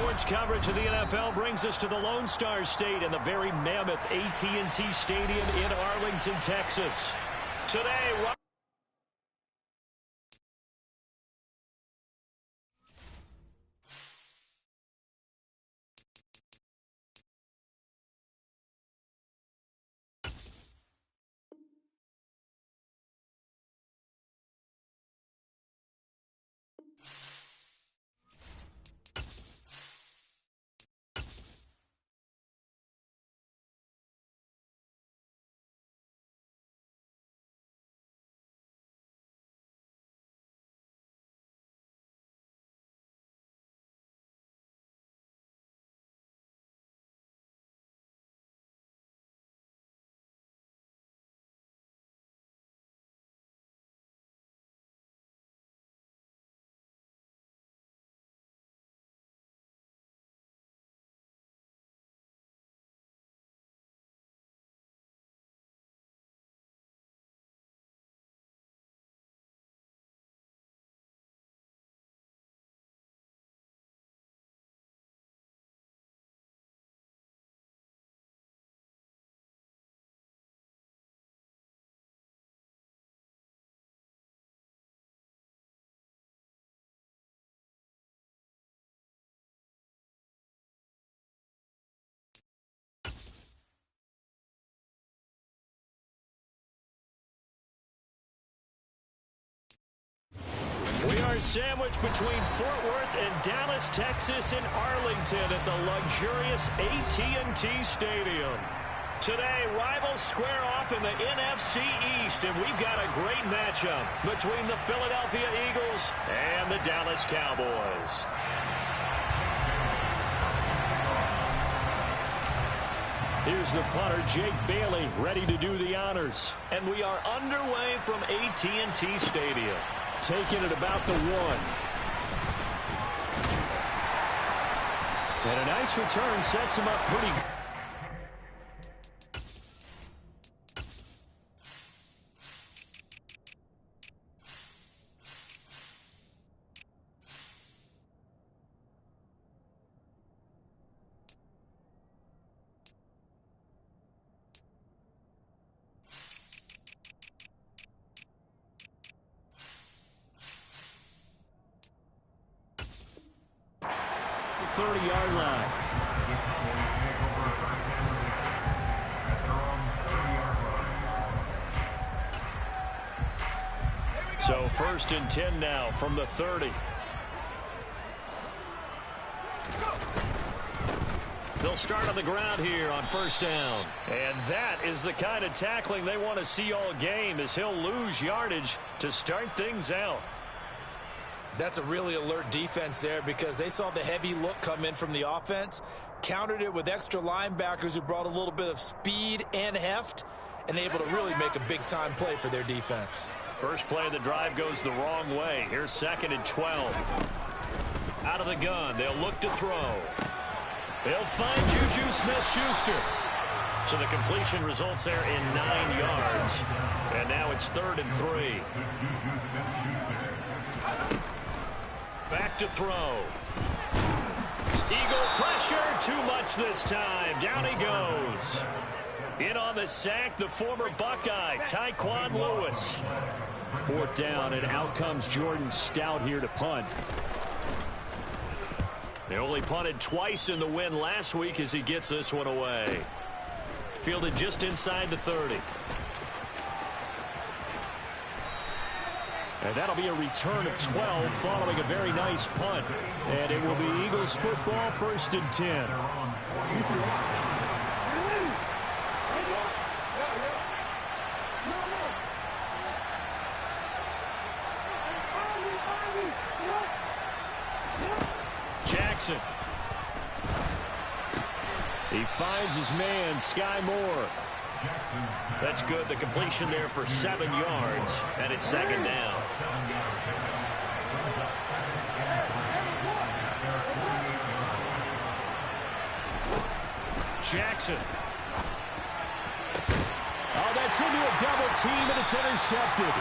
Sports coverage of the NFL brings us to the Lone Star State and the very mammoth AT&T Stadium in Arlington, Texas. Today, we are sandwiched between Fort Worth and Dallas, Texas, and Arlington at the luxurious AT&T Stadium. Today, rivals square off in the NFC East, and we've got a great matchup between the Philadelphia Eagles and the Dallas Cowboys. Here's the punter, Jake Bailey, ready to do the honors. And we are underway from AT&T Stadium. Taking it about the 1. And a nice return sets him up pretty good. The 30-yard line. So 1st and 10 now from the 30. They'll start on the ground here on 1st down. And that is the kind of tackling they want to see all game, as he'll lose yardage to start things out. That's a really alert defense there, because they saw the heavy look come in from the offense, countered it with extra linebackers who brought a little bit of speed and heft, and able to really make a big-time play for their defense. First play of the drive goes the wrong way. Here's 2nd and 12. Out of the gun, they'll look to throw. They'll find Juju Smith-Schuster. So the completion results there in 9 yards. And now it's 3rd and 3. Back to throw. Eagle pressure, too much this time. Down he goes. In on the sack, the former Buckeye, Tyquan Lewis. 4th down, and out comes Jordan Stout here to punt. They only punted twice in the win last week as he gets this one away. Fielded just inside the 30. And that'll be a return of 12 following a very nice punt. And it will be Eagles football, 1st and 10. Jackson. He finds his man, Sky Moore. That's good. The completion there for 7 yards, and it's 2nd down. Jackson. Oh, that's into a double team, and it's intercepted.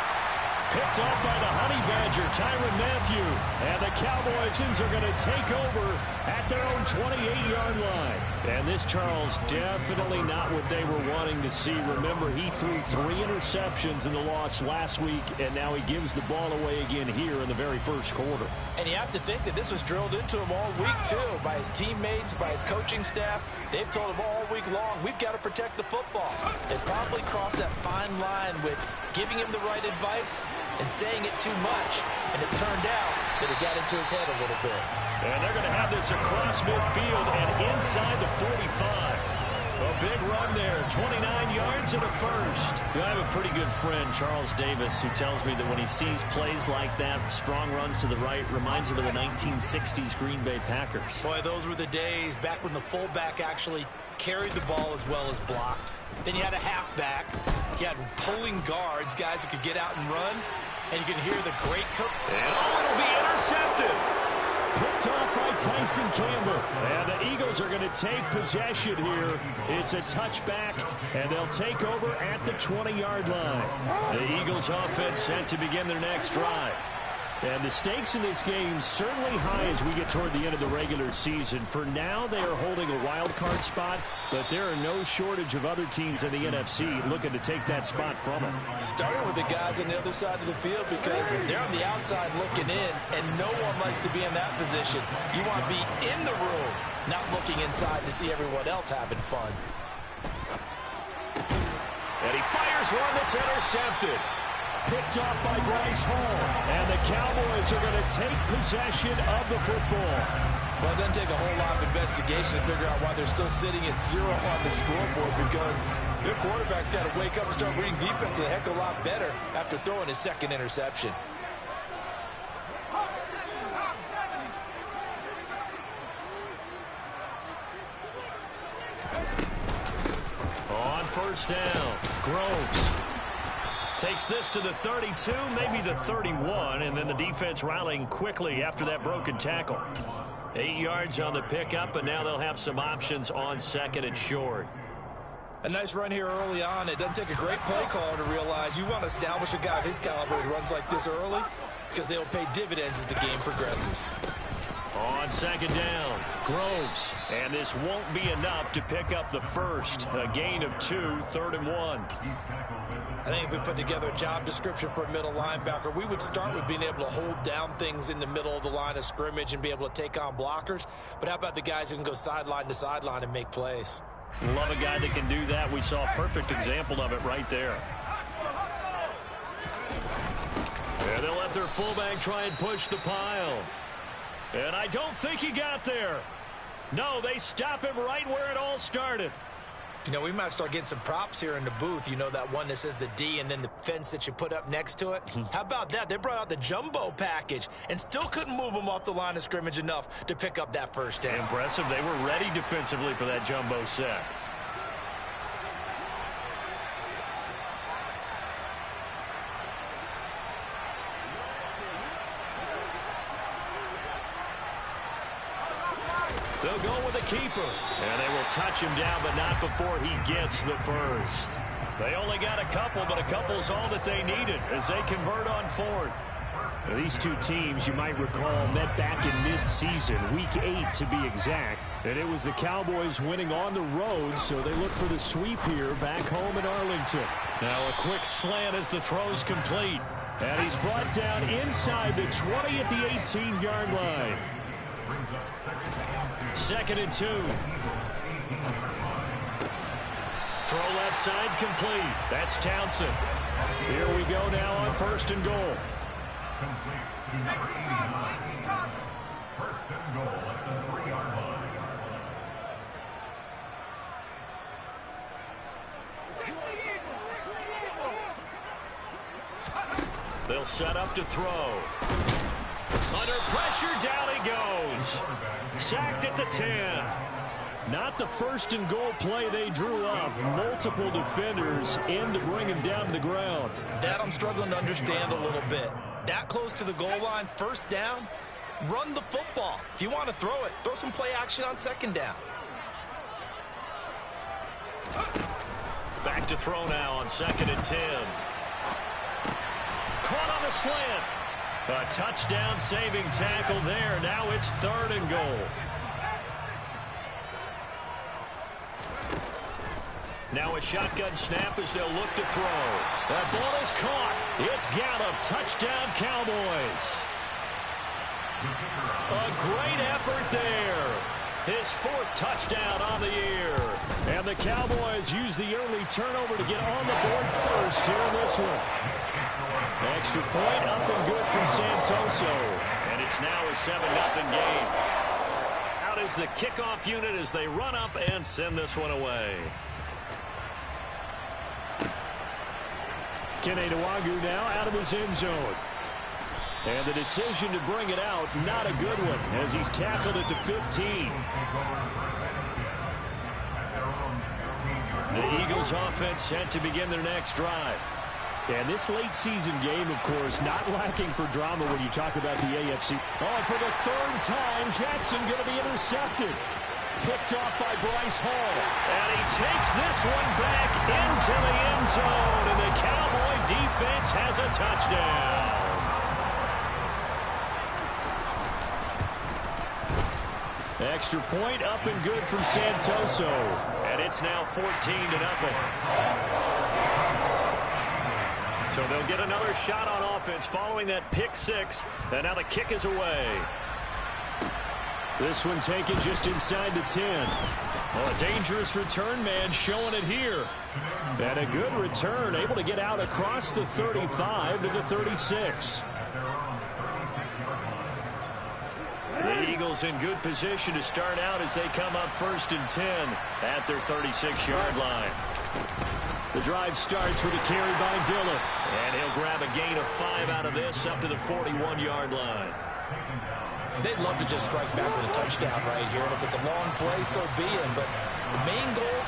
Picked off by the Honey Badger Tyrann Mathieu. And the Cowboys are going to take over at their own 28-yard line. And this, Charles, definitely not what they were wanting to see. Remember, he threw 3 interceptions in the loss last week, and now he gives the ball away again here in the very first quarter. And you have to think that this was drilled into him all week, too, by his teammates, by his coaching staff. They've told him all week long, we've got to protect the football. They probably crossed that fine line with giving him the right advice and saying it too much. And it turned out that it got into his head a little bit. And they're going to have this across midfield and inside the 45. A big run there, 29 yards and a first. I have a pretty good friend, Charles Davis, who tells me that when he sees plays like that, strong runs to the right, reminds him of the 1960s Green Bay Packers. Boy, those were the days back when the fullback actually carried the ball as well as blocked. Then you had a halfback. You had pulling guards, guys who could get out and run. And you can hear the great coach. And it'll be intercepted. Picked off by Tyson Campbell. And the Eagles are going to take possession here. It's a touchback, and they'll take over at the 20-yard line. The Eagles offense set to begin their next drive. And the stakes in this game certainly high as we get toward the end of the regular season. For now, they are holding a wild card spot, but there are no shortage of other teams in the NFC looking to take that spot from them. Starting with the guys on the other side of the field because they're on the outside looking in, and no one likes to be in that position. You want to be in the room, not looking inside to see everyone else having fun. And he fires one that's intercepted. Picked off by Bryce Hall. And the Cowboys are going to take possession of the football. Well, it doesn't take a whole lot of investigation to figure out why they're still sitting at 0 on the scoreboard, because their quarterback's got to wake up and start reading defense a heck of a lot better after throwing his second interception. On first down, Groves takes this to the 32, maybe the 31, and then the defense rallying quickly after that broken tackle. 8 yards on the pickup, and now they'll have some options on second and short. A nice run here early on. It doesn't take a great play caller to realize you want to establish a guy of his caliber who runs like this early, because they'll pay dividends as the game progresses. On second down, Groves. And this won't be enough to pick up the first. A gain of 2, 3rd and 1. I think if we put together a job description for a middle linebacker, we would start with being able to hold down things in the middle of the line of scrimmage and be able to take on blockers. But how about the guys who can go sideline to sideline and make plays? Love a guy that can do that. We saw a perfect example of it right there. And they'll let their fullback try and push the pile. And I don't think he got there. No, they stop him right where it all started. You know, we might start getting some props here in the booth. You know, that one that says the D and then the fence that you put up next to it? How about that? They brought out the jumbo package and still couldn't move them off the line of scrimmage enough to pick up that first down. Impressive. They were ready defensively for that jumbo set. They'll go with a keeper. And they will touch him down, but not before he gets the first. They only got a couple, but a couple's all that they needed as they convert on 4th. Now, these two teams, you might recall, met back in mid-season, week 8 to be exact. And it was the Cowboys winning on the road, so they look for the sweep here back home in Arlington. Now a quick slant as the throw's complete. And he's brought down inside the 20 at the 18-yard line. 2nd and 2. Throw left side complete. That's Townsend. Here we go now on 1st and goal. First and goal at the 3-yard line. They'll set up to throw. Under pressure, down he goes. Sacked at the 10. Not the 1st and goal play they drew up. Multiple defenders in to bring him down to the ground. That I'm struggling to understand a little bit. That close to the goal line, 1st down, run the football. If you want to throw it, throw some play action on 2nd down. Back to throw now on 2nd and 10. Caught on a slant. A touchdown-saving tackle there. Now it's 3rd and goal. Now a shotgun snap as they'll look to throw. That ball is caught. It's Gallup. Touchdown, Cowboys. A great effort there. His 4th touchdown on the year. And the Cowboys use the early turnover to get on the board first here in this one. Extra point up and good from Santoso. And it's now a 7-0 game. Out is the kickoff unit as they run up and send this one away. Kene Nwagu now out of his end zone. And the decision to bring it out, not a good one, as he's tackled it to 15. The Eagles offense set to begin their next drive. And this late season game, of course, not lacking for drama when you talk about the AFC. Oh, for the 3rd time, Jackson going to be intercepted. Picked off by Bryce Hall. And he takes this one back into the end zone. And the Cowboy defense has a touchdown. Extra point up and good from Santoso. And it's now 14-0. So they'll get another shot on offense following that pick 6. And now the kick is away. This one taken just inside the 10. Oh, a dangerous return man showing it here. And a good return, able to get out across the 35 to the 36. The Eagles in good position to start out as they come up 1st and 10 at their 36-yard line. The drive starts with a carry by Dillon. And he'll grab a gain of 5 out of this up to the 41-yard line. They'd love to just strike back with a touchdown right here, and if it's a long play, so be it. But the main goal,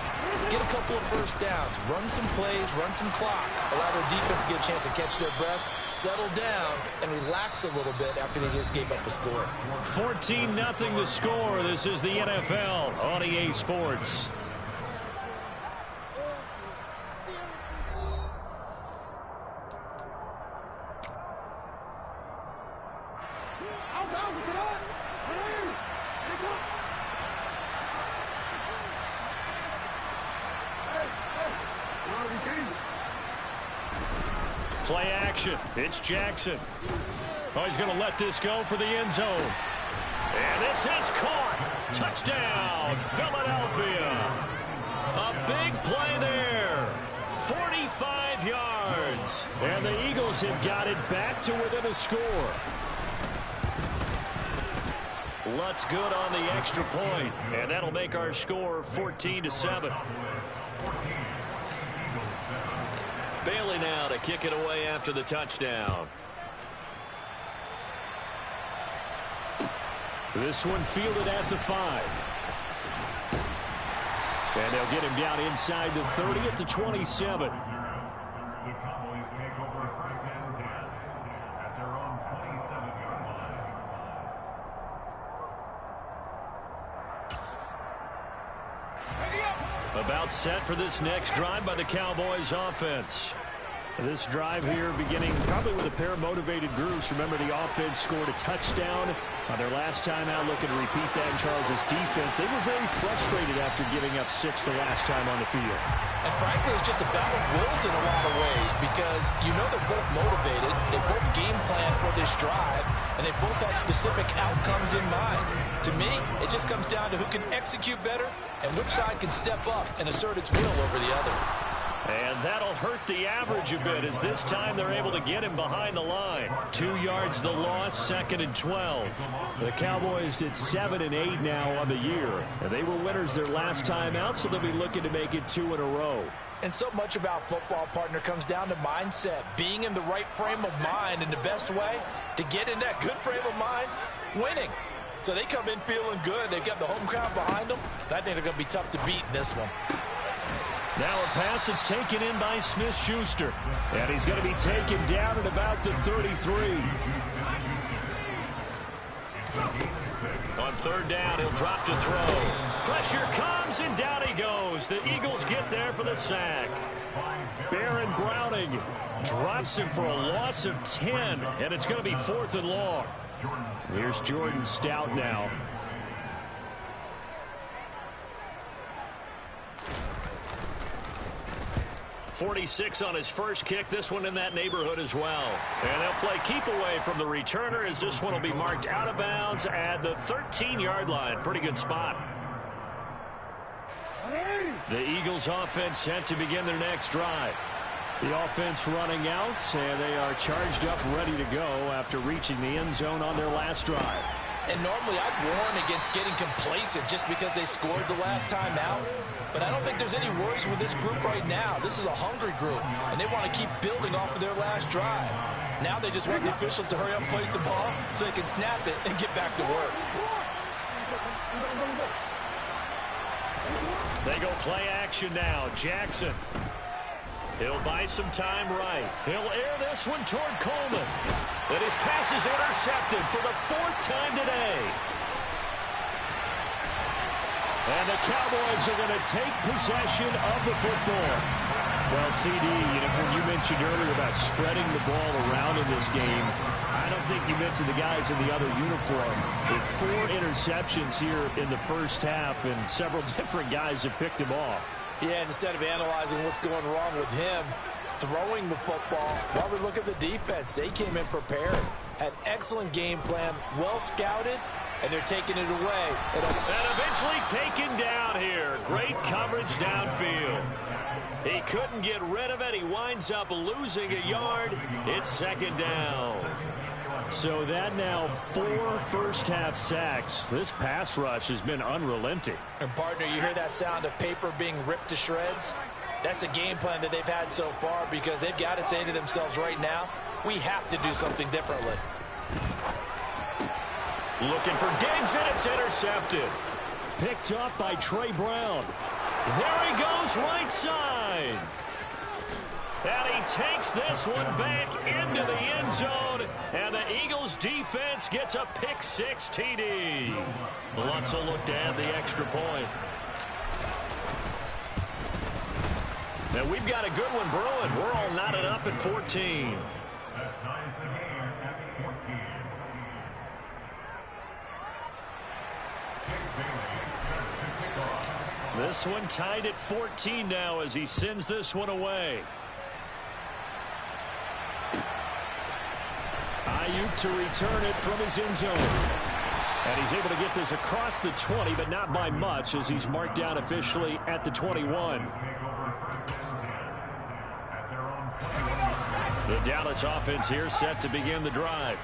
get a couple of first downs, run some plays, run some clock, allow their defense to get a chance to catch their breath, settle down, and relax a little bit after they just gave up a score. 14-0 the score. This is the NFL on EA Sports. Play action. It's Jackson. Oh, he's going to let this go for the end zone. And this is caught. Touchdown, Philadelphia. A big play there. 45 yards. And the Eagles have got it back to within a score. Lutz good on the extra point. And that'll make our score 14-7. Bailey now to kick it away after the touchdown. This one fielded at the 5. And they'll get him down inside the 30 at the 27. About set for this next drive by the Cowboys offense. This drive here beginning probably with a pair of motivated groups. Remember, the offense scored a touchdown on their last time out, looking to repeat that in Charles's defense. They were very frustrated after giving up 6 the last time on the field. And frankly, it's just a battle of wills in a lot of ways because you know they're both motivated. They both game plan for this drive, and they both have specific outcomes in mind. To me, it just comes down to who can execute better and which side can step up and assert its will over the other. And that'll hurt the average a bit as this time they're able to get him behind the line. 2 yards the loss, 2nd and 12. The Cowboys at 7 and 8 now on the year. And they were winners their last time out, so they'll be looking to make it 2 in a row. And so much about football, partner, comes down to mindset. Being in the right frame of mind, and the best way to get in that good frame of mind, winning. So they come in feeling good. They've got the home crowd behind them. I think they're going to be tough to beat in this one. Now a pass that's taken in by Smith-Schuster. And he's going to be taken down at about the 33. On 3rd down, he'll drop to throw. Pressure comes, and down he goes. The Eagles get there for the sack. Baron Browning Drops him for a loss of 10, and it's going to be 4th and long. Here's Jordan Stout now. .46 on his first kick. This one in that neighborhood as well. And they'll play keep away from the returner as this one will be marked out of bounds at the 13-yard line. Pretty good spot. The Eagles offense set to begin their next drive. The offense running out, and they are charged up, ready to go after reaching the end zone on their last drive. And normally I'd warn against getting complacent just because they scored the last time out. But I don't think there's any worries with this group right now. This is a hungry group, and they want to keep building off of their last drive. Now they just want the officials to hurry up and place the ball so they can snap it and get back to work. They go play action now. Jackson. He'll buy some time right. He'll air this one toward Coleman. And his pass is intercepted for the 4th time today. And the Cowboys are going to take possession of the football. Well, CD, when you mentioned earlier about spreading the ball around in this game, I don't think you mentioned the guys in the other uniform. With 4 interceptions here in the first half, and several different guys have picked him off. Yeah, and instead of analyzing what's going wrong with him throwing the football, while we look at the defense, they came in prepared, had excellent game plan, well scouted, and they're taking it away. And eventually taken down here. Great coverage downfield. He couldn't get rid of it. He winds up losing a yard. It's 2nd down. So that now 4 first-half sacks. This pass rush has been unrelenting. And, partner, you hear that sound of paper being ripped to shreds? That's the game plan that they've had so far because they've got to say to themselves right now, we have to do something differently. Looking for Diggs, and it's intercepted. Picked up by Trey Brown. There he goes, right side. And he takes this one back into the end zone. And the Eagles defense gets a pick-6 TD. Lutz will look to add the extra point. Now we've got a good one brewing. We're all knotted up at 14. That ties the game at 14. This one tied at 14 now as he sends this one away. Ayuk to return it from his end zone. And he's able to get this across the 20, but not by much as he's marked down officially at the 21. The Dallas offense here set to begin the drive.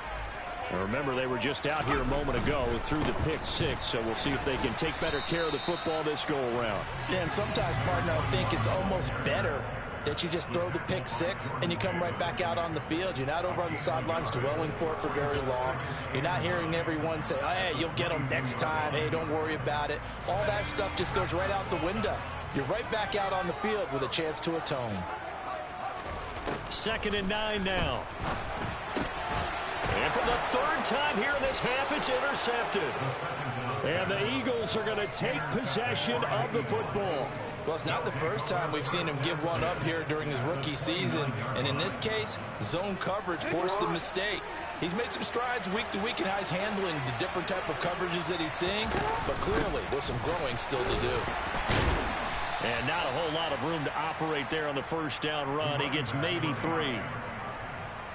And remember, they were just out here a moment ago through the pick-6, so we'll see if they can take better care of the football this go-around. Yeah, and sometimes, partner, I think it's almost better that you just throw the pick-6 and you come right back out on the field. You're not over on the sidelines dwelling for it for very long. You're not hearing everyone say, oh, hey, you'll get them next time. Hey, don't worry about it. All that stuff just goes right out the window. You're right back out on the field with a chance to atone. 2nd and 9 now. And for the 3rd time here in this half, it's intercepted. And the Eagles are going to take possession of the football. Well, it's not the first time we've seen him give one up here during his rookie season. And in this case, zone coverage forced the mistake. He's made some strides week to week in how he's handling the different type of coverages that he's seeing. But clearly, there's some growing still to do. And not a whole lot of room to operate there on the first down run. He gets maybe 3.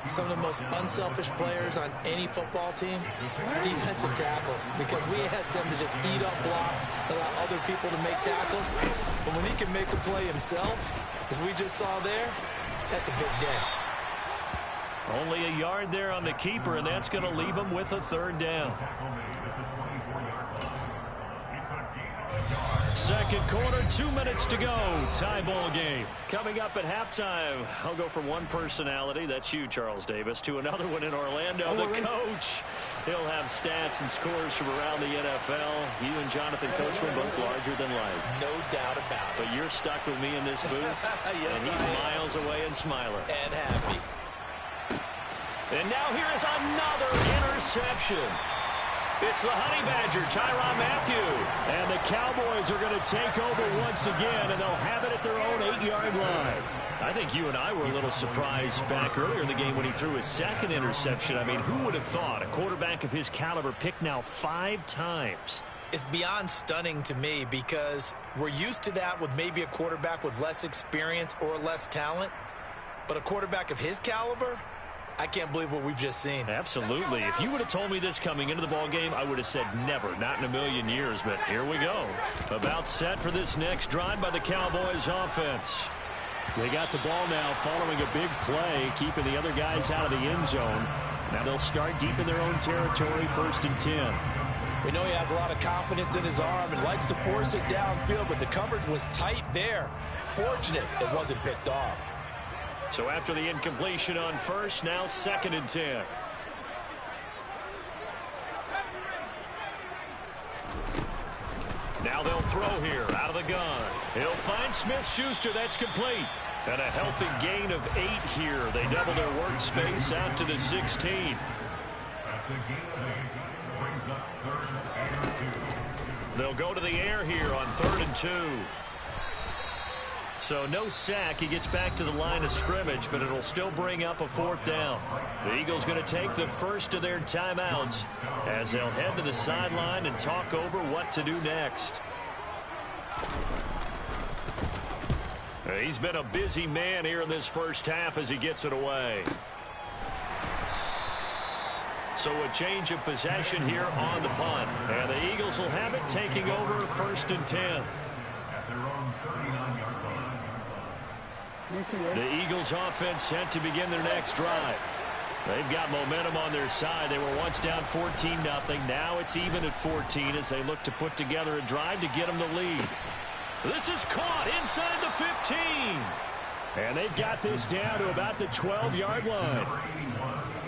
Some of the most unselfish players on any football team, defensive tackles, because we ask them to just eat up blocks, allow other people to make tackles. But when he can make a play himself, as we just saw there, that's a big day. Only a yard there on the keeper, and that's going to leave him with a 3rd down. 2nd quarter, 2 minutes to go. Tie ball game. Coming up at halftime, I'll go from one personality, that's you, Charles Davis, to another one in Orlando, the coach. He'll have stats and scores from around the NFL. You and Jonathan Coachman both larger than life. No doubt about it. But you're stuck with me in this booth, yes, and he's miles away and smiling. And happy. And now here is another interception. It's the Honey Badger, Tyrann Mathieu. And the Cowboys are going to take over once again, and they'll have it at their own 8-yard line. I think you and I were a little surprised back earlier in the game when he threw his second interception. I mean, who would have thought a quarterback of his caliber picked now 5 times? It's beyond stunning to me because we're used to that with maybe a quarterback with less experience or less talent. But a quarterback of his caliber, I can't believe what we've just seen. Absolutely. If you would have told me this coming into the ball game, I would have said never, not in a million years. But here we go. About set for this next drive by the Cowboys offense. They got the ball now following a big play, keeping the other guys out of the end zone. Now they'll start deep in their own territory, 1st and 10. We know he has a lot of confidence in his arm and likes to force it downfield, but the coverage was tight there. Fortunate it wasn't picked off. So after the incompletion on 1st, now 2nd and 10. Now they'll throw here out of the gun. He'll find Smith-Schuster. That's complete. And a healthy gain of 8 here. They double their workspace out to the 16. They'll go to the air here on 3rd and 2. So no sack. He gets back to the line of scrimmage, but it'll still bring up a 4th down. The Eagles going to take the first of their timeouts as they'll head to the sideline and talk over what to do next. He's been a busy man here in this first half as he gets it away. So a change of possession here on the punt. And the Eagles will have it, taking over 1st and 10. The Eagles offense set to begin their next drive. They've got momentum on their side. They were once down 14-0. Now it's even at 14 as they look to put together a drive to get them the lead. This is caught inside the 15. And they've got this down to about the 12-yard line.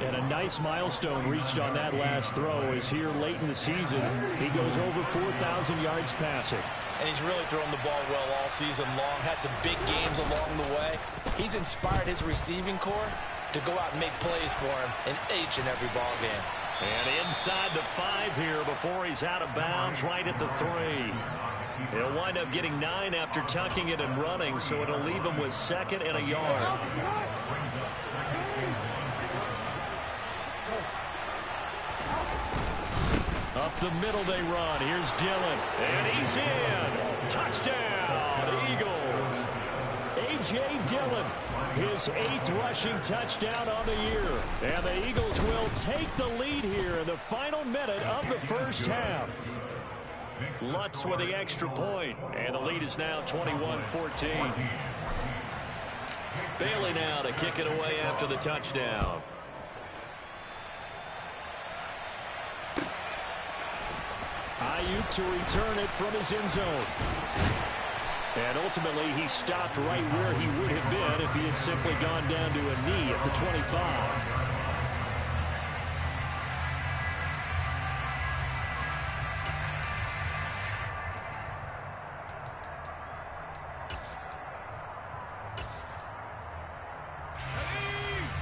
And a nice milestone reached on that last throw as here late in the season, he goes over 4,000 yards passing. And he's really thrown the ball well all season long. Had some big games along the way. He's inspired his receiving corps to go out and make plays for him in each and every ball game. And inside the 5 here before he's out of bounds right at the 3. He'll wind up getting 9 after tucking it and running, so it'll leave him with 2nd and a yard. Up the middle they run. Here's Dillon. And he's in. Touchdown, Eagles. A.J. Dillon, his 8th rushing touchdown on the year. And the Eagles will take the lead here in the final minute of the first half. Lutz with the extra point. And the lead is now 21-14. Bailey now to kick it away after the touchdown. Ayuk to return it from his end zone. And ultimately, he stopped right where he would have been if he had simply gone down to a knee at the 25.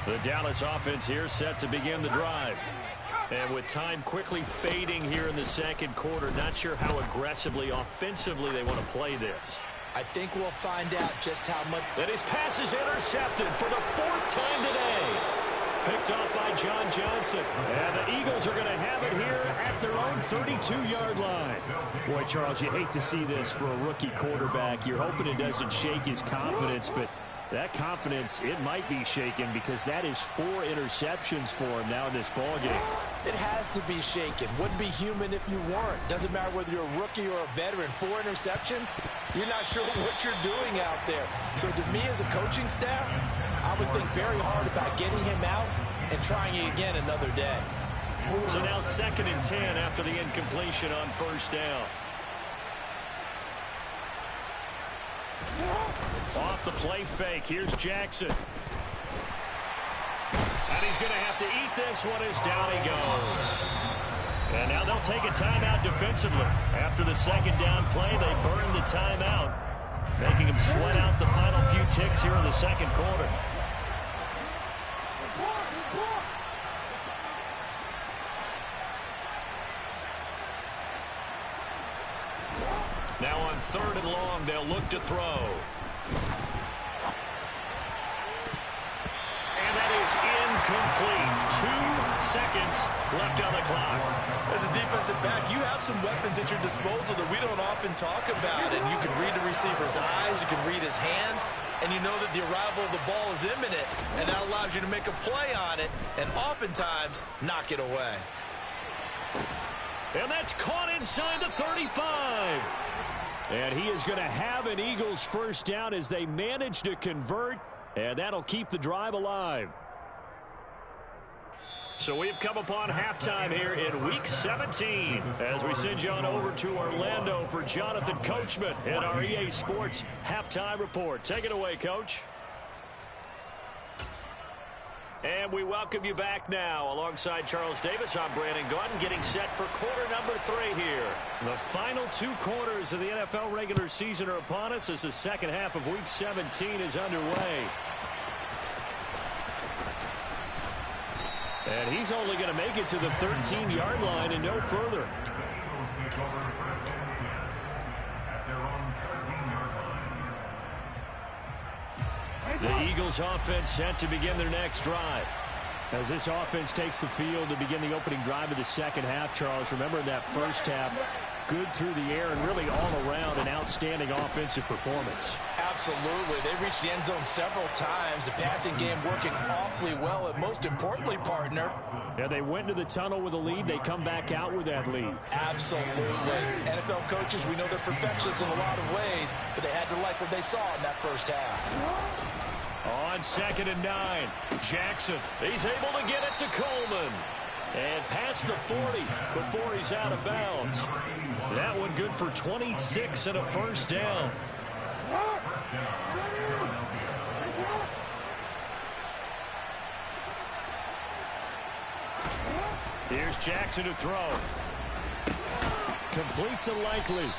The Dallas offense here set to begin the drive. And with time quickly fading here in the second quarter, not sure how aggressively, offensively they want to play this. I think we'll find out just how much. That his pass is intercepted for the 4th time today. Picked off by John Johnson. And the Eagles are going to have it here at their own 32-yard line. Boy, Charles, you hate to see this for a rookie quarterback. You're hoping it doesn't shake his confidence, but that confidence, it might be shaken because that is 4 interceptions for him now in this ballgame. It has to be shaken. Wouldn't be human if you weren't. Doesn't matter whether you're a rookie or a veteran. 4 interceptions, you're not sure what you're doing out there. So to me as a coaching staff, I would think very hard about getting him out and trying it again another day. So now 2nd and 10 after the incompletion on 1st down. Off the play fake. Here's Jackson. And he's going to have to eat this one as down he goes. And now they'll take a timeout defensively. After the 2nd down play, they burn the timeout, making him sweat out the final few ticks here in the second quarter. Now on 3rd and long, they'll look to throw. Incomplete. 2 seconds left on the clock. As a defensive back, you have some weapons at your disposal that we don't often talk about. And you can read the receiver's eyes, you can read his hands, and you know that the arrival of the ball is imminent. And that allows you to make a play on it and oftentimes knock it away. And that's caught inside the 35. And he is going to have an Eagles first down as they manage to convert, and that'll keep the drive alive. So we've come upon halftime here in Week 17 as we send you on over to Orlando for Jonathan Coachman in our EA Sports Halftime Report. Take it away, Coach. And we welcome you back now. Alongside Charles Davis, I'm Brandon Gordon, getting set for quarter number 3 here. The final 2 quarters of the NFL regular season are upon us as the second half of Week 17 is underway. And he's only going to make it to the 13-yard line and no further. The Eagles offense set to begin their next drive. As this offense takes the field to begin the opening drive of the second half, Charles, remember in that first half, good through the air and really all around an outstanding offensive performance. Absolutely. They reached the end zone several times. The passing game working awfully well, and most importantly, partner. Yeah, they went to the tunnel with a lead. They come back out with that lead. Absolutely. NFL coaches, we know they're perfectionists in a lot of ways, but they had to like what they saw in that first half. On 2nd and 9, Jackson. He's able to get it to Coleman. And past the 40 before he's out of bounds. That one good for 26 and a first down. Here's Jackson to throw. Complete to Likely.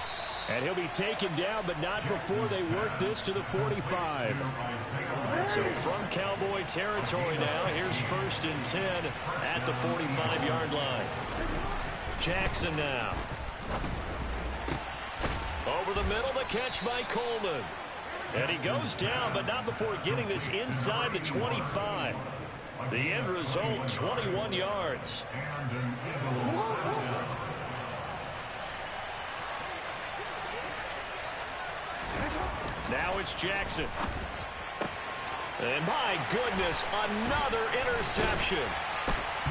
And he'll be taken down, but not before they work this to the 45. So from Cowboy territory now, here's 1st and 10 at the 45-yard line. Jackson now. Over the middle, the catch by Coleman. And he goes down, but not before getting this inside the 25. The end result, 21 yards. Now it's Jackson. And my goodness, another interception.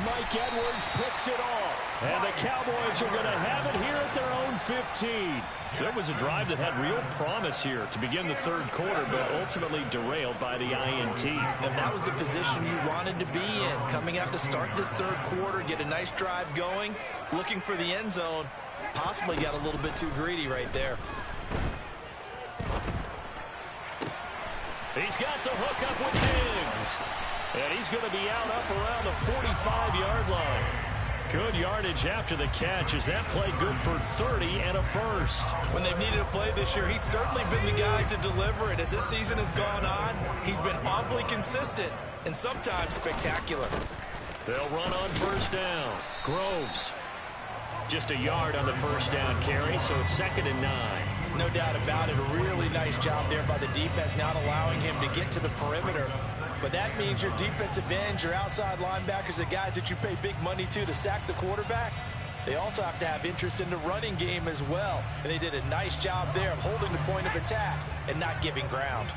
Mike Edwards picks it off. And the Cowboys are going to have it here at their own 15. So it was a drive that had real promise here to begin the third quarter, but ultimately derailed by the INT. And that was the position you wanted to be in. Coming out to start this third quarter, get a nice drive going, looking for the end zone. Possibly got a little bit too greedy right there. He's got the hook up with Diggs. And he's going to be out up around the 45-yard line. Good yardage after the catch. Is that play good for 30 and a first? When they've needed a play this year, he's certainly been the guy to deliver it. As this season has gone on, he's been awfully consistent and sometimes spectacular. They'll run on first down. Groves. Just a yard on the first down carry, so it's 2nd and 9. No doubt about it. A really nice job there by the defense, not allowing him to get to the perimeter. But that means your defensive ends, your outside linebackers, the guys that you pay big money to sack the quarterback, they also have to have interest in the running game as well. And they did a nice job there of holding the point of attack and not giving ground.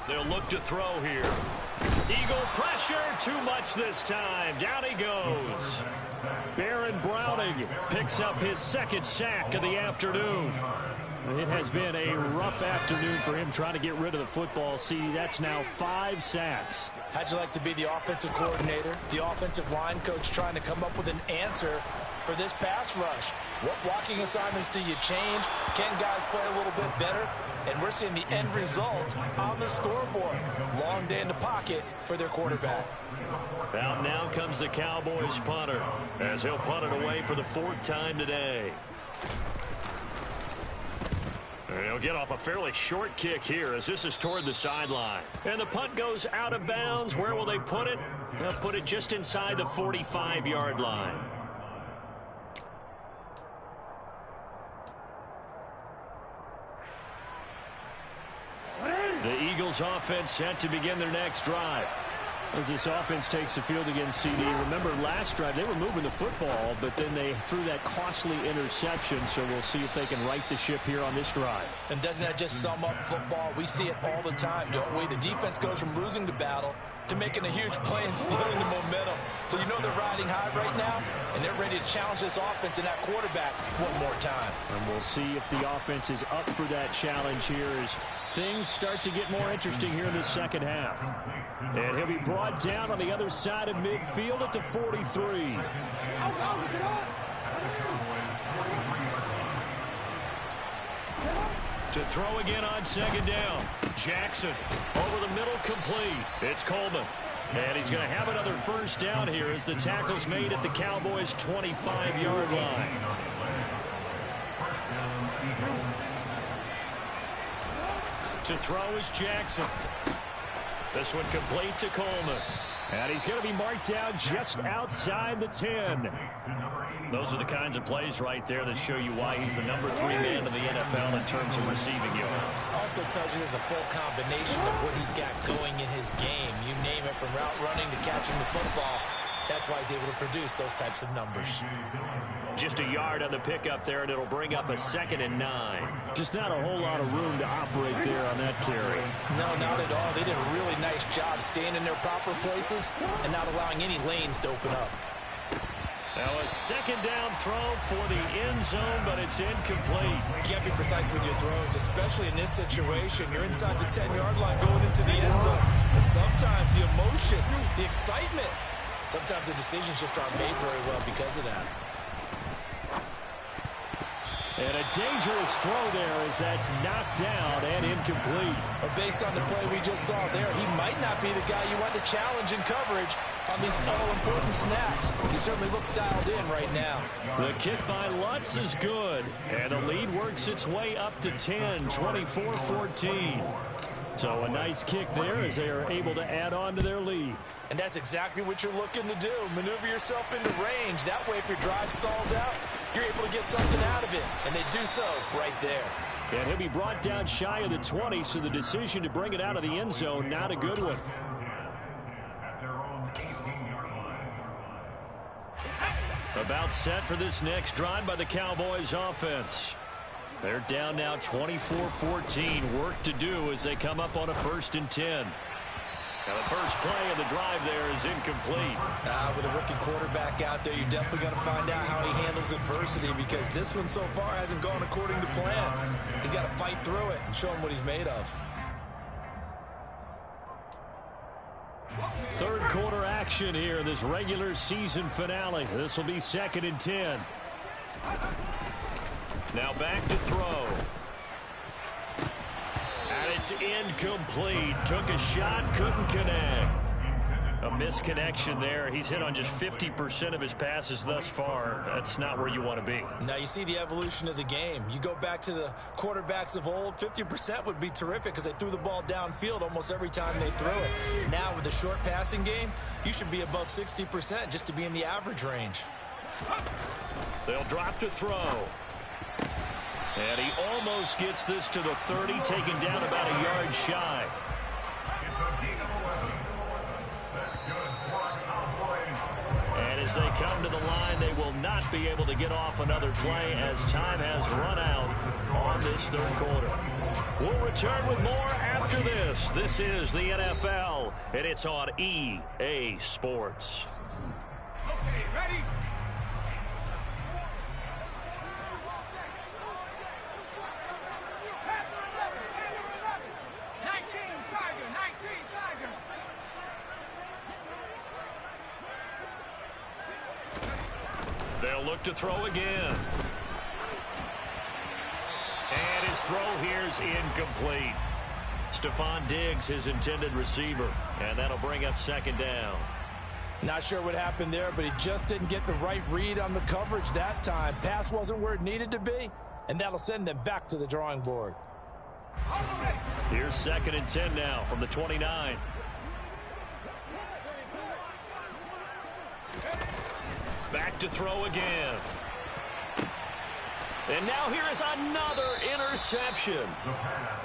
They'll look to throw here. Eagle pressure, too much this time. Down he goes. Baron Browning picks up his 2nd sack of the afternoon. It has been a rough afternoon for him trying to get rid of the football. See, that's now 5 sacks. How'd you like to be the offensive coordinator, the offensive line coach trying to come up with an answer for this pass rush? What blocking assignments do you change? Can guys play a little bit better? And we're seeing the end result on the scoreboard. Long day in the pocket for their quarterback. Out now comes the Cowboys punter as he'll punt it away for the 4th time today. He'll get off a fairly short kick here as this is toward the sideline. And the punt goes out of bounds. Where will they put it? They'll put it just inside the 45-yard line. The Eagles offense set to begin their next drive. As this offense takes the field against CD, remember last drive they were moving the football, but then they threw that costly interception, so we'll see if they can right the ship here on this drive. And doesn't that just sum up football? We see it all the time, don't we? The defense goes from losing the battle to making a huge play and stealing the momentum. So you know they're riding high right now, and they're ready to challenge this offense and that quarterback one more time. And we'll see if the offense is up for that challenge here as things start to get more interesting here in the second half. And he'll be brought down on the other side of midfield at the 43. To throw again on second down. Jackson over the middle, complete. It's Coleman. And he's going to have another first down here as the tackle's made at the Cowboys' 25-yard line. To throw is Jackson. This one complete to Coleman. And he's going to be marked down just outside the 10. Those are the kinds of plays right there that show you why he's the number 3 man in the NFL in terms of receiving yards. Also tells you there's a full combination of what he's got going in his game. You name it, from route running to catching the football. That's why he's able to produce those types of numbers. Just a yard on the pickup there, and it'll bring up a 2nd and 9. Just not a whole lot of room to operate there on that carry. No, not at all. They did a really nice job staying in their proper places and not allowing any lanes to open up. Now a 2nd down throw for the end zone, but it's incomplete. You got to be precise with your throws, especially in this situation. You're inside the 10-yard line going into the end zone. But sometimes the emotion, the excitement, sometimes the decisions just aren't made very well because of that. And a dangerous throw there as that's knocked down and incomplete. But based on the play we just saw there, he might not be the guy you want to challenge in coverage on these all-important snaps. He certainly looks dialed in right now. The kick by Lutz is good, and the lead works its way up to 10, 24-14. So a nice kick there as they are able to add on to their lead. And that's exactly what you're looking to do. Maneuver yourself into range. That way, if your drive stalls out, you're able to get something out of it. And they do so right there. And he'll be brought down shy of the 20, so the decision to bring it out of the end zone, not a good one. About set for this next drive by the Cowboys offense. They're down now 24-14. Work to do as they come up on a 1st and 10. Now the first play of the drive there is incomplete. With a rookie quarterback out there, you're definitely going to find out how he handles adversity, because this one so far hasn't gone according to plan. He's got to fight through it and show him what he's made of. 3rd quarter action here in this regular season finale. This will be 2nd and 10. Now back to throw. And it's incomplete. Took a shot, couldn't connect. A misconnection there. He's hit on just 50% of his passes thus far. That's not where you want to be. Now you see the evolution of the game. You go back to the quarterbacks of old, 50% would be terrific because they threw the ball downfield almost every time they threw it. Now with the short passing game, you should be above 60% just to be in the average range. They'll drop to throw. And he almost gets this to the 30, taken down about a yard shy. And as they come to the line, they will not be able to get off another play as time has run out on this 3rd quarter. We'll return with more after this. This is the NFL, and it's on EA Sports. Okay, ready? They'll look to throw again. And his throw here's incomplete. Stephon Diggs, his intended receiver. And that'll bring up 2nd down. Not sure what happened there, but he just didn't get the right read on the coverage that time. Pass wasn't where it needed to be, and that'll send them back to the drawing board. Here's 2nd and 10 now from the 29. Back to throw again. And now here is another interception.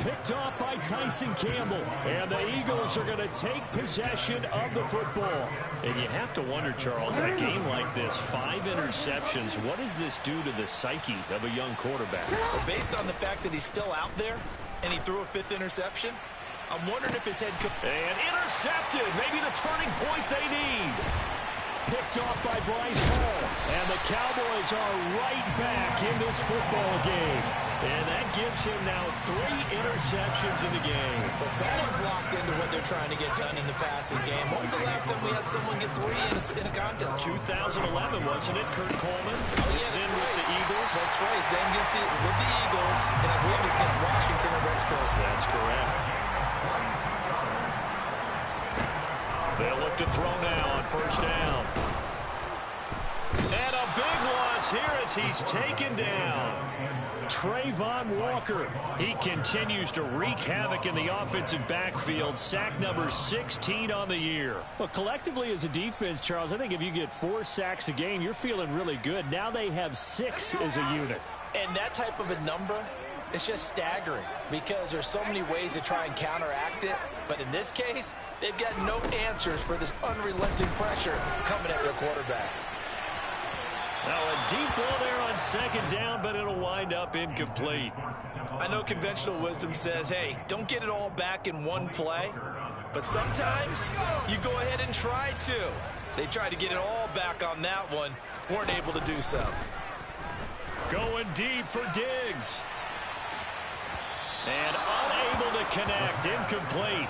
Picked off by Tyson Campbell. And the Eagles are going to take possession of the football. And you have to wonder, Charles, in a game like this, 5 interceptions, what does this do to the psyche of a young quarterback? Well, based on the fact that he's still out there and he threw a 5th interception, I'm wondering if his head could... And intercepted. Maybe the turning point they need. Picked off by Bryce Hall. And the Cowboys are right back in this football game. And that gives him now 3 interceptions in the game. Well, someone's locked into what they're trying to get done in the passing game. When was the last time we had someone get 3 in a contest? 2011, wasn't it, Kurt Coleman? Oh, yeah, that's then right. With the Eagles. That's right. Then with the Eagles, and I believe it's against Washington or Rex Grossman. That's correct. They'll look to throw now on first down. And a big loss here as he's taken down. Trayvon Walker. He continues to wreak havoc in the offensive backfield. Sack number 16 on the year. Well, collectively as a defense, Charles, I think if you get 4 sacks a game, you're feeling really good. Now they have 6 as a unit. And that type of a number, it's just staggering because there's so many ways to try and counteract it. But in this case, they've got no answers for this unrelenting pressure coming at their quarterback. Now a deep ball there on second down, but it'll wind up incomplete. I know conventional wisdom says, hey, don't get it all back in one play. But sometimes you go ahead and try to. They tried to get it all back on that one. Weren't able to do so. Going deep for Diggs. And unable to connect. Incomplete.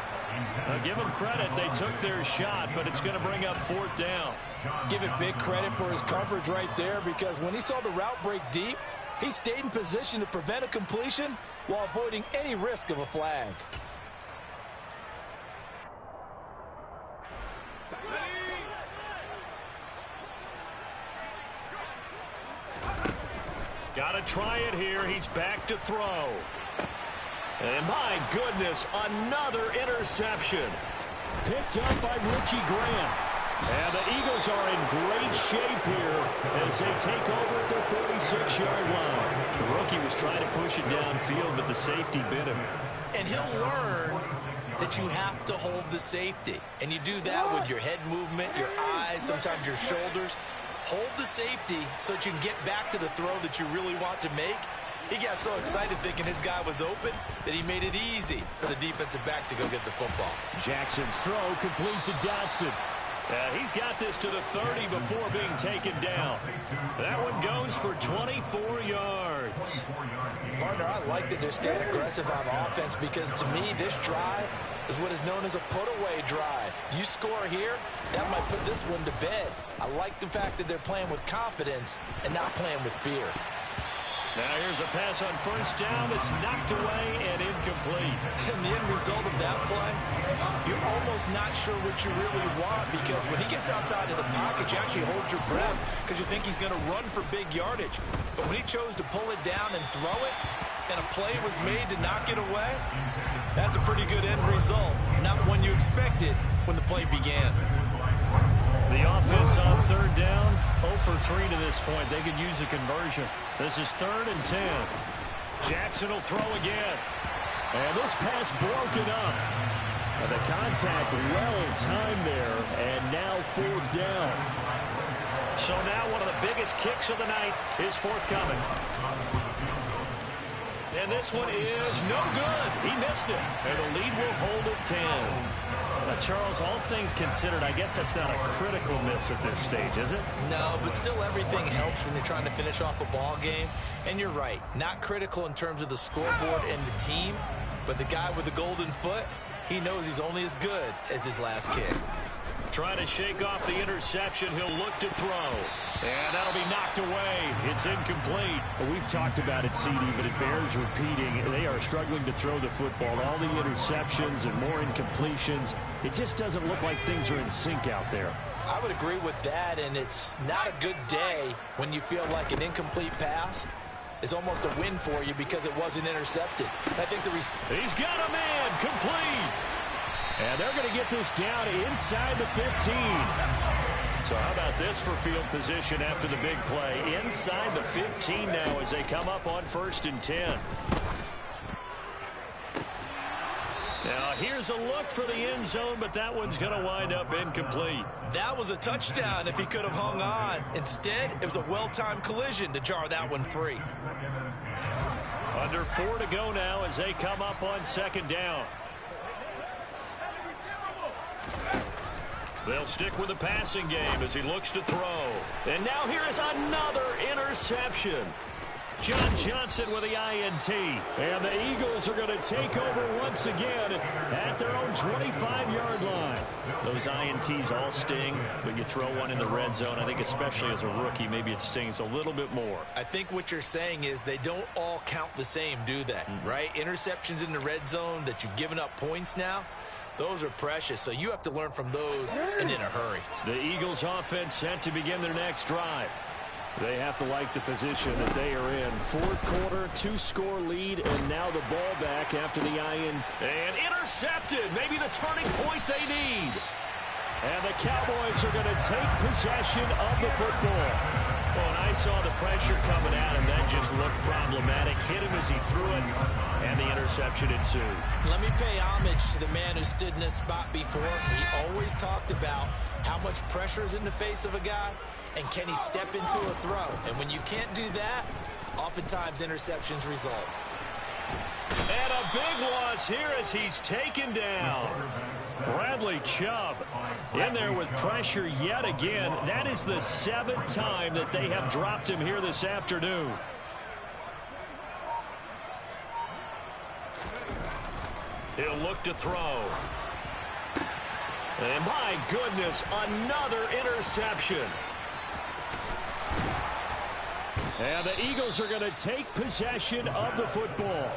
Now give them credit. They took their shot, but it's going to bring up 4th down. Give it big credit for his coverage right there, because when he saw the route break deep, he stayed in position to prevent a completion while avoiding any risk of a flag. Got to try it here. He's back to throw. And my goodness, another interception. Picked up by Richie Grant. And the Eagles are in great shape here as they take over at their 46-yard line. The rookie was trying to push it downfield, but the safety bit him. And he'll learn that you have to hold the safety. And you do that with your head movement, your eyes, sometimes your shoulders. Hold the safety so that you can get back to the throw that you really want to make. He got so excited thinking his guy was open that he made it easy for the defensive back to go get the football. Jackson's throw complete to Dotson. He's got this to the 30 before being taken down. That one goes for 24 yards. Partner, I like that they're staying aggressive on offense, because to me, this drive is what is known as a put-away drive. You score here, that might put this one to bed. I like the fact that they're playing with confidence and not playing with fear. Now here's a pass on first down. It's knocked away and incomplete. And the end result of that play, you're almost not sure what you really want, because when he gets outside of the pocket, you actually hold your breath because you think he's going to run for big yardage. But when he chose to pull it down and throw it, and a play was made to knock it away, that's a pretty good end result. Not one you expected when the play began. The offense on third down, 0 for 3 to this point. They could use a conversion. This is 3rd and 10. Jackson will throw again. And this pass broken up. And the contact well timed there. And now 4th down. So now one of the biggest kicks of the night is forthcoming. And this one is no good. He missed it. And the lead will hold at 10. Charles, all things considered, I guess that's not a critical miss at this stage, is it? No, but still everything helps when you're trying to finish off a ball game. And you're right, not critical in terms of the scoreboard and the team, but the guy with the golden foot, he knows he's only as good as his last kick. Trying to shake off the interception. He'll look to throw. And that'll be knocked away. It's incomplete. Well, we've talked about it, CD, but it bears repeating. They are struggling to throw the football. All the interceptions and more incompletions. It just doesn't look like things are in sync out there. I would agree with that, and it's not a good day when you feel like an incomplete pass is almost a win for you because it wasn't intercepted. I think he's got a man complete. And they're going to get this down inside the 15. So how about this for field position after the big play? Inside the 15 now as they come up on 1st and 10. Now here's a look for the end zone, but that one's going to wind up incomplete. That was a touchdown if he could have hung on. Instead, it was a well-timed collision to jar that one free. Under 4 to go now as they come up on 2nd down. They'll stick with the passing game as he looks to throw. And now here is another interception. John Johnson with the INT. And the Eagles are going to take over once again at their own 25-yard line. Those INTs all sting, but you throw one in the red zone. I think especially as a rookie, maybe it stings a little bit more. I think what you're saying is they don't all count the same, do they? Right? Interceptions in the red zone that you've given up points now, those are precious, so you have to learn from those and in a hurry. The Eagles offense set to begin their next drive. They have to like the position that they are in. 4th quarter, 2-score lead, and now the ball back after the IN. And intercepted, maybe the turning point they need. And the Cowboys are going to take possession of the football. Well, and I saw the pressure coming at him. That just looked problematic. Hit him as he threw it, and the interception ensued. Let me pay homage to the man who stood in this spot before. He always talked about how much pressure is in the face of a guy, and can he step into a throw? And when you can't do that, oftentimes interceptions result. And a big loss here as he's taken down. Bradley Chubb in there with pressure yet again. That is the 7th time that they have dropped him here this afternoon. He'll look to throw. And my goodness, another interception. And the Eagles are going to take possession of the football.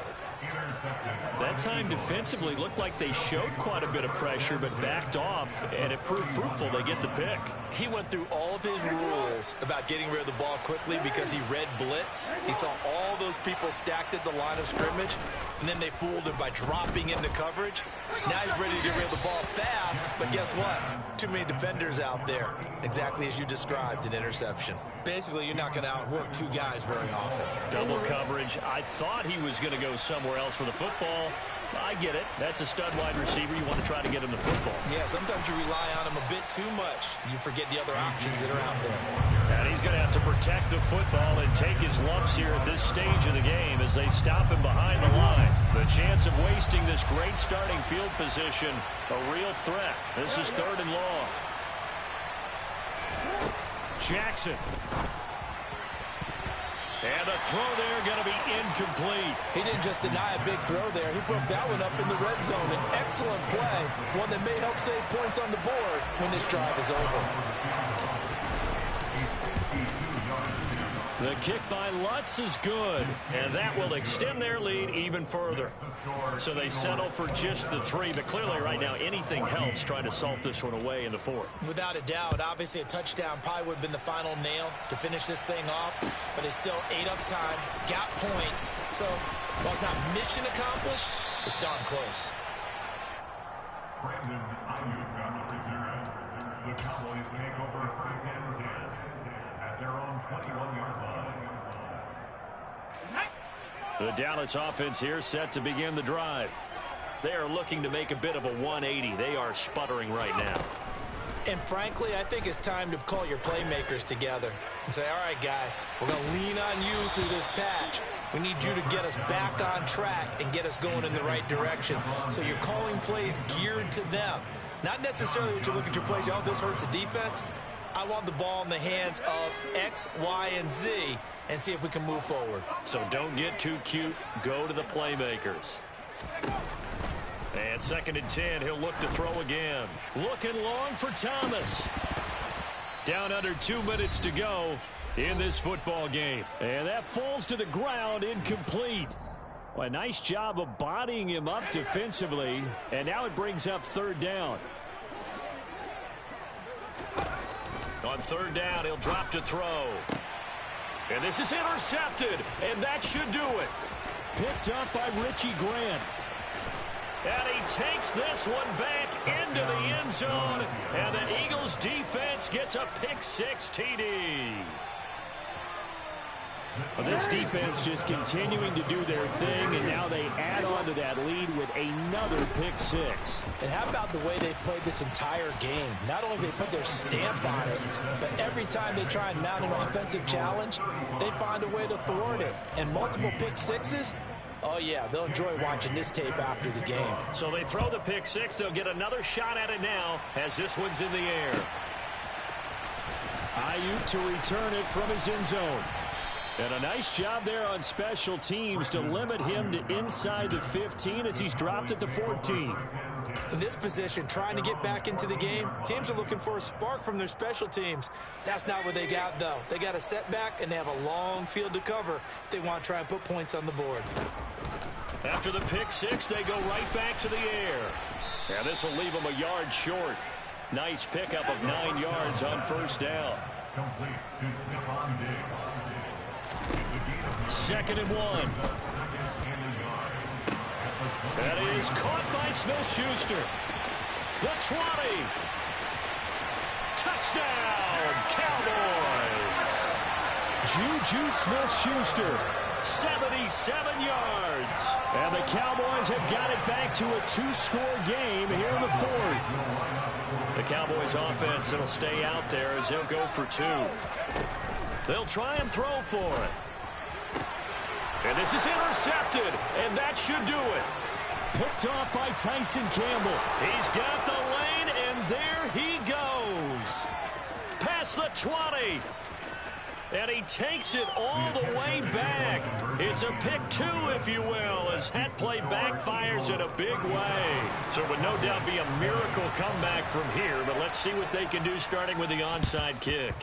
That time defensively looked like they showed quite a bit of pressure but backed off, and it proved fruitful. They get the pick. He went through all of his rules about getting rid of the ball quickly because he read blitz. He saw all those people stacked at the line of scrimmage, and then they fooled him by dropping into coverage. Now he's ready to get rid of the ball fast, but guess what? Too many defenders out there. Exactly as you described, an interception. Basically, you're not going to outwork 2 guys very often. Double coverage. I thought he was going to go somewhere else with the football. I get it. That's a stud wide receiver. You want to try to get him the football. Yeah, sometimes you rely on him a bit too much. You forget the other options that are out there. And he's going to have to protect the football and take his lumps here at this stage of the game as they stop him behind the line. The chance of wasting this great starting field position, a real threat. This is 3rd and long. Jackson. And a throw there going to be incomplete. He didn't just deny a big throw there. He broke that one up in the red zone. An excellent play, one that may help save points on the board when this drive is over. The kick by Lutz is good, and that will extend their lead even further. So they settle for just the 3, but clearly right now anything helps trying to salt this one away in the 4th. Without a doubt, obviously a touchdown probably would have been the final nail to finish this thing off, but it's still 8 up time, got points. So while it's not mission accomplished, it's darn close. Brandon Ayuk on the return. The Cowboys take over 1st and 10 at their own 21-yard line. The Dallas offense here set to begin the drive. They are looking to make a bit of a 180. They are sputtering right now. And frankly, I think it's time to call your playmakers together and say, all right, guys, we're going to lean on you through this patch. We need you to get us back on track and get us going in the right direction. So you're calling plays geared to them. Not necessarily that you look at your plays, oh, this hurts the defense. I want the ball in the hands of X, Y, and Z and see if we can move forward. So don't get too cute. Go to the playmakers. And 2nd and 10, he'll look to throw again. Looking long for Thomas. Down under 2 minutes to go in this football game. And that falls to the ground, incomplete. Well, a nice job of bodying him up defensively. And now it brings up 3rd down. On 3rd down, he'll drop to throw. And this is intercepted, and that should do it. Picked up by Richie Grant. And he takes this one back into the end zone, and the Eagles defense gets a pick-6 TD. Well, this defense just continuing to do their thing, and now they add on to that lead with another pick-6. And how about the way they played this entire game? Not only they put their stamp on it, but every time they try and mount an offensive challenge, they find a way to thwart it. And multiple pick-6s, oh yeah, they'll enjoy watching this tape after the game. So they throw the pick-6. They'll get another shot at it now as this one's in the air. Ayuk to return it from his end zone. And a nice job there on special teams to limit him to inside the 15 as he's dropped at the 14. In this position, trying to get back into the game, teams are looking for a spark from their special teams. That's not what they got, though. They got a setback, and they have a long field to cover if they want to try and put points on the board. After the pick-6, they go right back to the air. And this will leave them a yard short. Nice pickup of 9 yards on first down. Complete to Stephon Diggs. 2nd and 1. That is caught by Smith-Schuster. The 20. Touchdown, Cowboys. Juju Smith-Schuster, 77 yards. and the Cowboys have got it back to a 2-score game here in the 4th. The Cowboys offense, it'll stay out there as they'll go for 2. They'll try and throw for it. And this is intercepted, and that should do it. Picked off by Tyson Campbell. He's got the lane, and there he goes. Past the 20. And he takes it all the way back. It's a pick 2, if you will, as that play backfires in a big way. So it would no doubt be a miracle comeback from here, but let's see what they can do starting with the onside kick.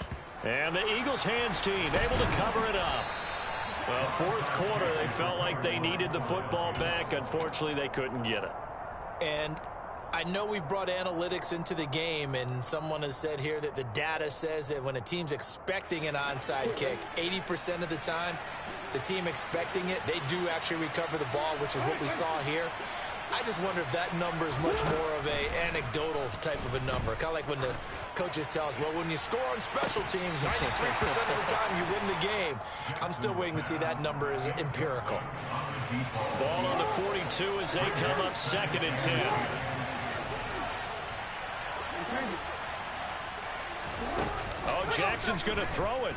And the Eagles hands team able to cover it up. Well, 4th quarter, they felt like they needed the football back. Unfortunately, they couldn't get it. And I know we brought analytics into the game, and someone has said here that the data says that when a team's expecting an onside kick, 80% of the time, the team expecting it, they do actually recover the ball, which is what we saw here. I just wonder if that number is much more of a anecdotal type of a number. Kind of like when the coaches tell us, well, when you score on special teams, 93% of the time you win the game. I'm still waiting to see that number is empirical. Ball on the 42 as they come up 2nd and 10. Oh, Jackson's going to throw it.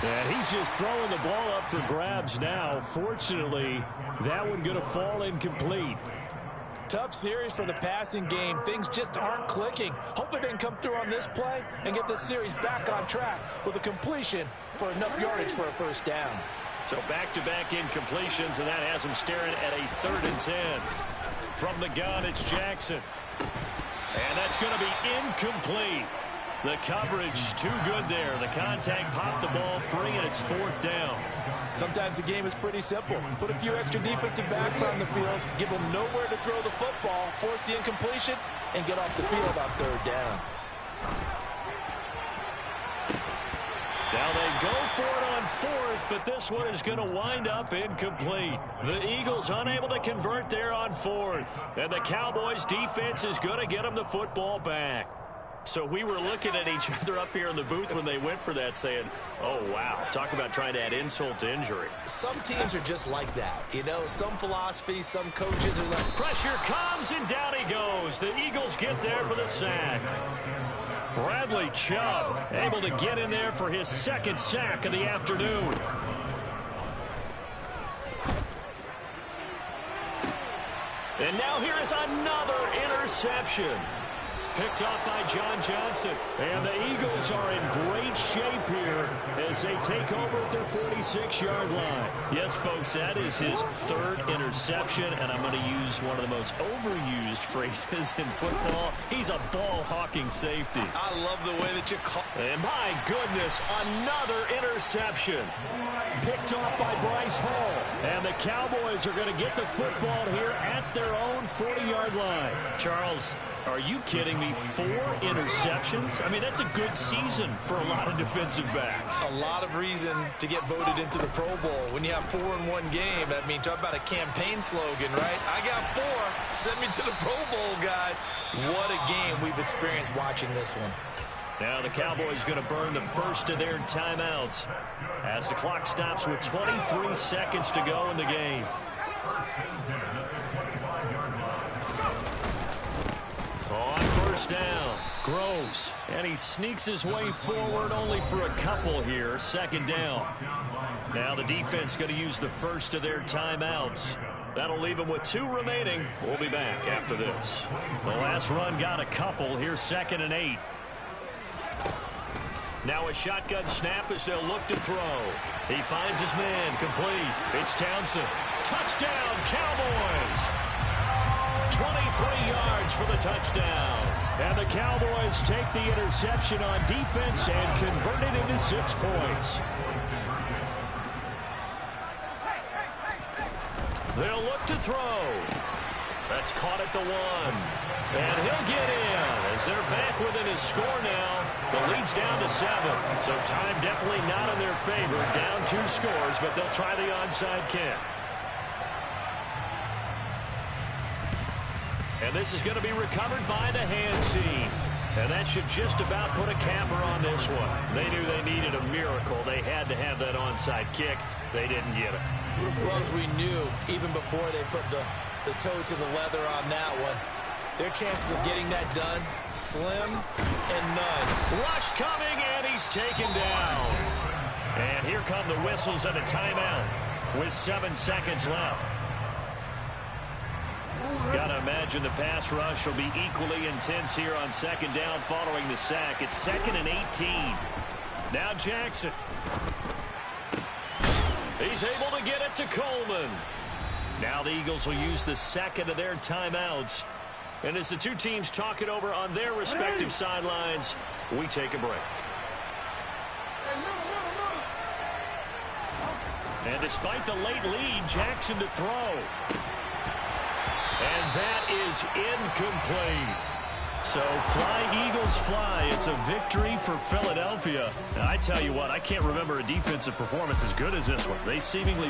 And he's just throwing the ball up for grabs now. Fortunately, that one going to fall incomplete. Tough series for the passing game. Things just aren't clicking. Hopefully they can come through on this play and get this series back on track with a completion for enough yardage for a first down. So back-to-back incompletions, and that has them staring at a 3rd and 10. From the gun, it's Jackson. And that's going to be incomplete. The coverage too good there. The contact popped the ball free, and it's 4th down. Sometimes the game is pretty simple. Put a few extra defensive backs on the field, give them nowhere to throw the football, force the incompletion, and get off the field on 3rd down. Now they go for it on 4th, but this one is going to wind up incomplete. The Eagles unable to convert there on 4th. And the Cowboys defense is going to get them the football back. So we were looking at each other up here in the booth when they went for that saying, oh, wow, talk about trying to add insult to injury. Some teams are just like that. You know, some philosophies, some coaches are like... Pressure comes, and down he goes. The Eagles get there for the sack. Bradley Chubb able to get in there for his 2nd sack of the afternoon. And now here is another interception. Picked off by John Johnson. And the Eagles are in great shape here as they take over at their 46-yard line. Yes, folks, that is his 3rd interception, and I'm going to use one of the most overused phrases in football. He's a ball-hawking safety. I love the way that you call... And my goodness, another interception. Picked off by Bryce Hall. And the Cowboys are going to get the football here at their own 40-yard line. Charles, Are you kidding me? 4 interceptions? I mean, that's a good season for a lot of defensive backs. A lot of reason to get voted into the Pro Bowl. When you have 4 in one game, I mean, talk about a campaign slogan, right? I got 4. Send me to the Pro Bowl, guys. What a game we've experienced watching this one. Now the Cowboys going to burn the first of their timeouts as the clock stops with 23 seconds to go in the game. On first down, Groves, and he sneaks his way forward only for a couple here. Second down. Now the defense going to use the first of their timeouts. That'll leave them with 2 remaining. We'll be back after this. The last run got a couple. Here's 2nd and 8. Now a shotgun snap as they'll look to throw. He finds his man, complete. It's Townsend. Touchdown, Cowboys! 23 yards for the touchdown. And the Cowboys take the interception on defense and convert it into 6 points. They'll look to throw. That's caught at the 1. And he'll get in as they're back within his score now. The lead's down to 7. So time definitely not in their favor. Down 2 scores, but they'll try the onside kick. And this is going to be recovered by the hands team. And that should just about put a capper on this one. They knew they needed a miracle. They had to have that onside kick. They didn't get it. Well, as we knew, even before they put the toe to the leather on that one, their chances of getting that done, slim and none. Rush coming, and he's taken down. And here come the whistles and a timeout with 7 seconds left. Got to imagine the pass rush will be equally intense here on 2nd down following the sack. It's 2nd and 18. Now Jackson. He's able to get it to Coleman. Now the Eagles will use the 2nd of their timeouts. And as the 2 teams talk it over on their respective sidelines, we take a break. And despite the late lead, Jackson to throw. And that is incomplete. So fly, Eagles, fly. It's a victory for Philadelphia. And I tell you what, I can't remember a defensive performance as good as this one. They seemingly